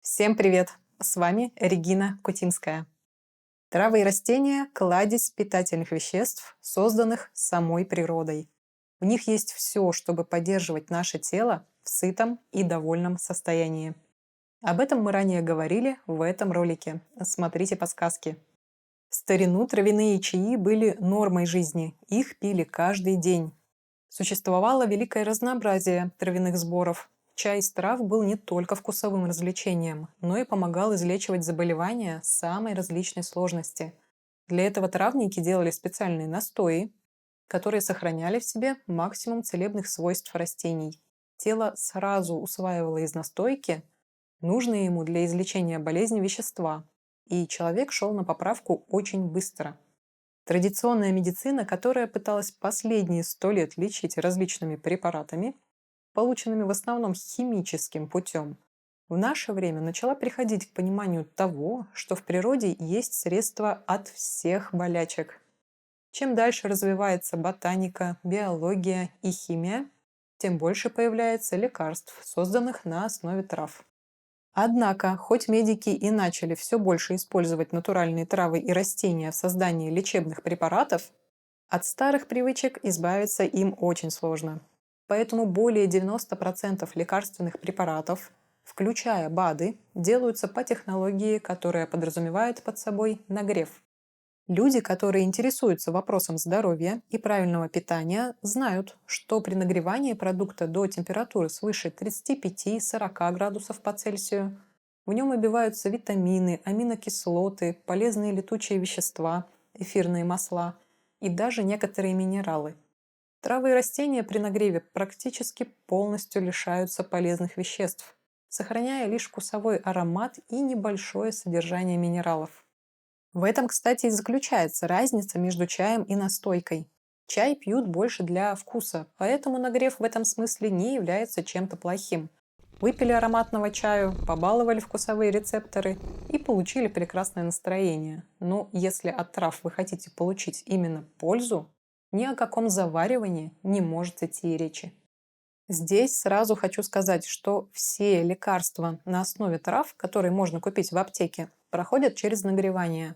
Всем привет! С вами Регина Кутимская. Травы и растения– кладезь питательных веществ, созданных самой природой. В них есть все, чтобы поддерживать наше тело в сытом и довольном состоянии. Об этом мы ранее говорили в этом ролике. Смотрите подсказки. В старину травяные чаи были нормой жизни. Их пили каждый день. Существовало великое разнообразие травяных сборов. Чай из трав был не только вкусовым развлечением, но и помогал излечивать заболевания самой различной сложности. Для этого травники делали специальные настои, которые сохраняли в себе максимум целебных свойств растений. Тело сразу усваивало из настойки нужные ему для излечения болезни вещества, и человек шел на поправку очень быстро. Традиционная медицина, которая пыталась последние 100 лет лечить различными препаратами, полученными в основном химическим путем, в наше время начала приходить к пониманию того, что в природе есть средства от всех болячек. Чем дальше развивается ботаника, биология и химия, тем больше появляется лекарств, созданных на основе трав. Однако, хоть медики и начали все больше использовать натуральные травы и растения в создании лечебных препаратов, от старых привычек избавиться им очень сложно. Поэтому более 90% лекарственных препаратов, включая БАДы, делаются по технологии, которая подразумевает под собой нагрев. Люди, которые интересуются вопросом здоровья и правильного питания, знают, что при нагревании продукта до температуры свыше 35-40 градусов по Цельсию в нем убиваются витамины, аминокислоты, полезные летучие вещества, эфирные масла и даже некоторые минералы. Травы и растения при нагреве практически полностью лишаются полезных веществ, сохраняя лишь вкусовой аромат и небольшое содержание минералов. В этом, кстати, и заключается разница между чаем и настойкой. Чай пьют больше для вкуса, поэтому нагрев в этом смысле не является чем-то плохим. Выпили ароматного чаю, побаловали вкусовые рецепторы и получили прекрасное настроение. Но если от трав вы хотите получить именно пользу, ни о каком заваривании не может идти и речи. Здесь сразу хочу сказать, что все лекарства на основе трав, которые можно купить в аптеке, проходят через нагревание.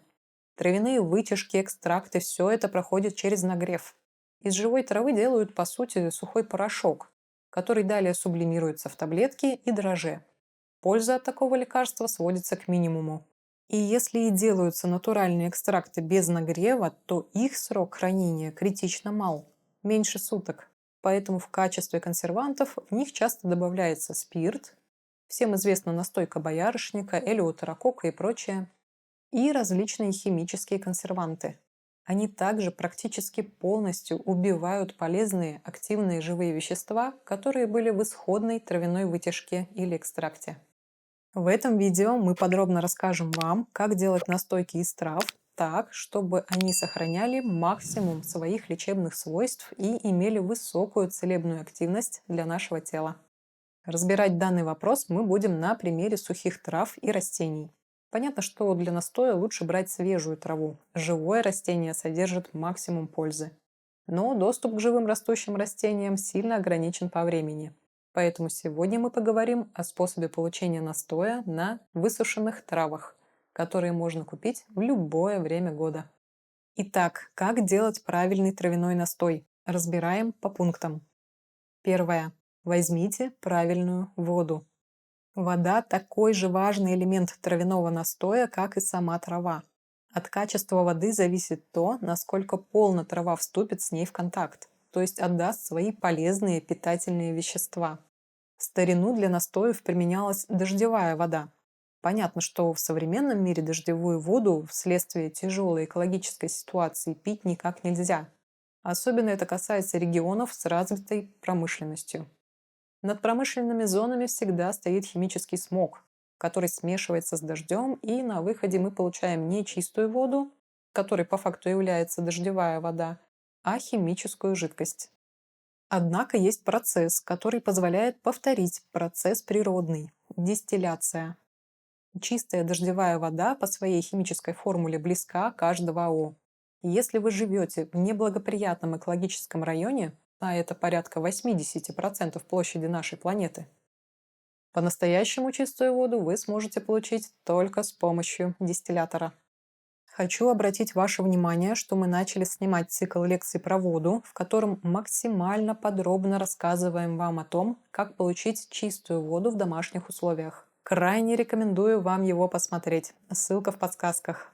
Травяные вытяжки, экстракты– все это проходит через нагрев. Из живой травы делают, по сути, сухой порошок, который далее сублимируется в таблетки и дрожжи. Польза от такого лекарства сводится к минимуму. И если и делаются натуральные экстракты без нагрева, то их срок хранения критично мал– меньше суток. Поэтому в качестве консервантов в них часто добавляется спирт, всем известна настойка боярышника, элеутерокока и прочее, и различные химические консерванты. Они также практически полностью убивают полезные активные живые вещества, которые были в исходной травяной вытяжке или экстракте. В этом видео мы подробно расскажем вам, как делать настойки из трав так, чтобы они сохраняли максимум своих лечебных свойств и имели высокую целебную активность для нашего тела. Разбирать данный вопрос мы будем на примере сухих трав и растений. Понятно, что для настоя лучше брать свежую траву. Живое растение содержит максимум пользы. Но доступ к живым растущим растениям сильно ограничен по времени. Поэтому сегодня мы поговорим о способе получения настоя на высушенных травах, которые можно купить в любое время года. Итак, как делать правильный травяной настой? Разбираем по пунктам. Первое. Возьмите правильную воду. Вода– такой же важный элемент травяного настоя, как и сама трава. От качества воды зависит то, насколько полно трава вступит с ней в контакт, то есть отдаст свои полезные питательные вещества. В старину для настоев применялась дождевая вода. Понятно, что в современном мире дождевую воду вследствие тяжелой экологической ситуации пить никак нельзя. Особенно это касается регионов с развитой промышленностью. Над промышленными зонами всегда стоит химический смог, который смешивается с дождем, и на выходе мы получаем не чистую воду, которой по факту является дождевая вода, а химическую жидкость. Однако есть процесс, который позволяет повторить процесс природный– дистилляция. Чистая дождевая вода по своей химической формуле близка к H2O. Если вы живете в неблагоприятном экологическом районе, а это порядка 80% площади нашей планеты, По-настоящему чистую воду вы сможете получить только с помощью дистиллятора. Хочу обратить ваше внимание, что мы начали снимать цикл лекций про воду, в котором максимально подробно рассказываем вам о том, как получить чистую воду в домашних условиях. Крайне рекомендую вам его посмотреть. Ссылка в подсказках.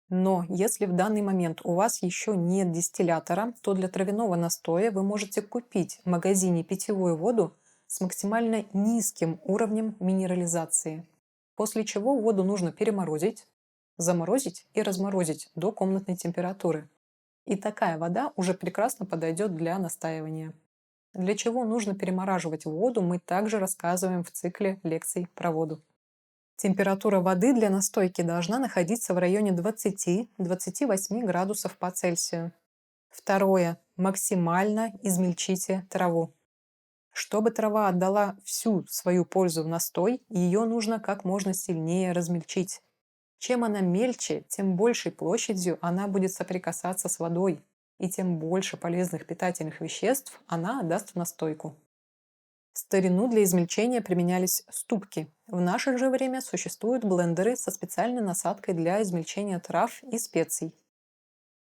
Но если в данный момент у вас еще нет дистиллятора, то для травяного настоя вы можете купить в магазине питьевую воду с максимально низким уровнем минерализации. После чего воду нужно переморозить, заморозить и разморозить до комнатной температуры. И такая вода уже прекрасно подойдет для настаивания. Для чего нужно перемораживать воду, мы также рассказываем в цикле лекций про воду. Температура воды для настойки должна находиться в районе 20-28 градусов по Цельсию. Второе. Максимально измельчите траву. Чтобы трава отдала всю свою пользу в настой, ее нужно как можно сильнее размельчить. Чем она мельче, тем большей площадью она будет соприкасаться с водой, и тем больше полезных питательных веществ она отдаст в настойку. В старину для измельчения применялись ступки. В наше же время существуют блендеры со специальной насадкой для измельчения трав и специй.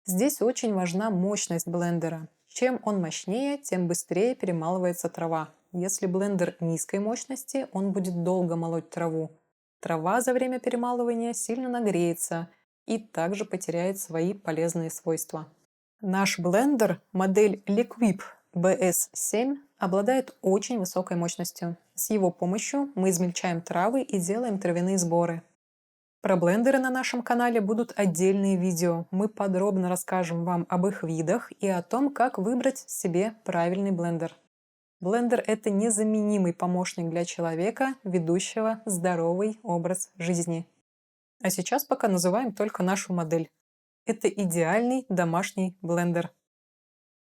Здесь очень важна мощность блендера. Чем он мощнее, тем быстрее перемалывается трава. Если блендер низкой мощности, он будет долго молоть траву. Трава за время перемалывания сильно нагреется и также потеряет свои полезные свойства. Наш блендер, модель Liquip BS7, обладает очень высокой мощностью. С его помощью мы измельчаем травы и делаем травяные сборы. Про блендеры на нашем канале будут отдельные видео. Мы подробно расскажем вам об их видах и о том, как выбрать себе правильный блендер. Блендер – это незаменимый помощник для человека, ведущего здоровый образ жизни. А сейчас пока называем только нашу модель. Это идеальный домашний блендер.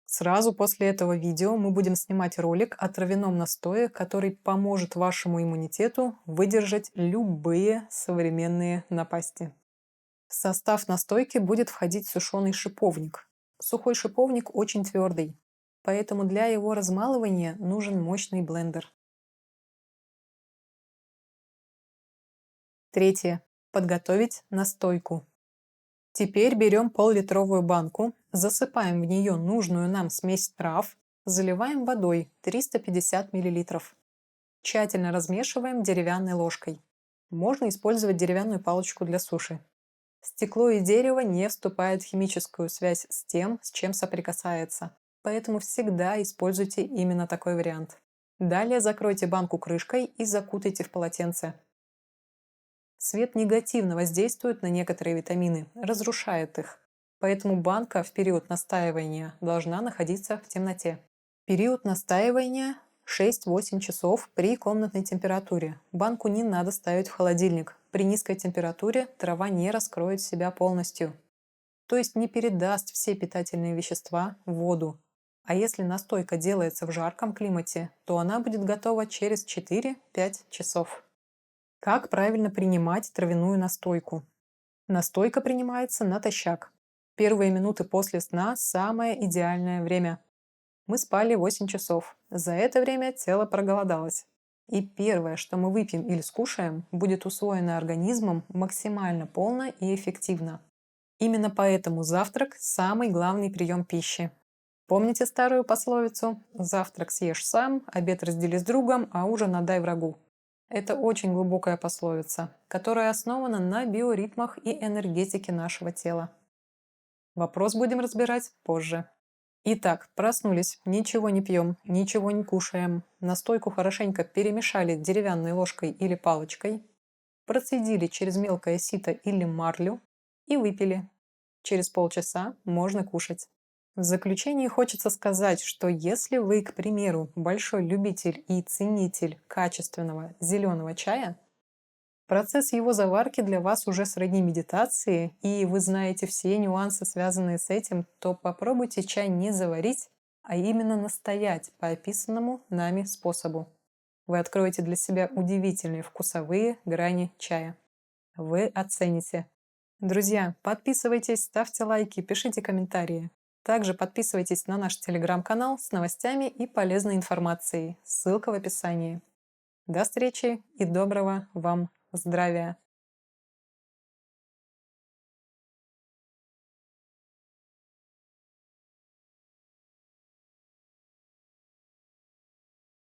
Сразу после этого видео мы будем снимать ролик о травяном настое, который поможет вашему иммунитету выдержать любые современные напасти. В состав настойки будет входить сушеный шиповник. Сухой шиповник очень твердый, поэтому для его размалывания нужен мощный блендер. Третье. Подготовить настойку. Теперь берем пол-литровую банку, засыпаем в нее нужную нам смесь трав, заливаем водой 350 мл. Тщательно размешиваем деревянной ложкой. Можно использовать деревянную палочку для суши. Стекло и дерево не вступают в химическую связь с тем, с чем соприкасается, поэтому всегда используйте именно такой вариант. Далее закройте банку крышкой и закутайте в полотенце. Свет негативно воздействует на некоторые витамины, разрушает их. Поэтому банка в период настаивания должна находиться в темноте. Период настаивания 6-8 часов при комнатной температуре. Банку не надо ставить в холодильник. При низкой температуре трава не раскроет себя полностью. То есть не передаст все питательные вещества в воду. А если настойка делается в жарком климате, то она будет готова через 4-5 часов. Как правильно принимать травяную настойку? Настойка принимается натощак. Первые минуты после сна – самое идеальное время. Мы спали 8 часов. За это время тело проголодалось. И первое, что мы выпьем или скушаем, будет усвоено организмом максимально полно и эффективно. Именно поэтому завтрак – самый главный прием пищи. Помните старую пословицу «Завтрак съешь сам, обед раздели с другом, а ужин отдай врагу». Это очень глубокая пословица, которая основана на биоритмах и энергетике нашего тела. Вопрос будем разбирать позже. Итак, проснулись, ничего не пьем, ничего не кушаем, настойку хорошенько перемешали деревянной ложкой или палочкой, процедили через мелкое сито или марлю и выпили. Через полчаса можно кушать. В заключение хочется сказать, что если вы, к примеру, большой любитель и ценитель качественного зеленого чая, процесс его заварки для вас уже сродни медитации, и вы знаете все нюансы, связанные с этим, то попробуйте чай не заварить, а именно настоять по описанному нами способу. Вы откроете для себя удивительные вкусовые грани чая. Вы оцените. Друзья, подписывайтесь, ставьте лайки, пишите комментарии. Также подписывайтесь на наш телеграм-канал с новостями и полезной информацией. Ссылка в описании. До встречи и доброго вам здравия!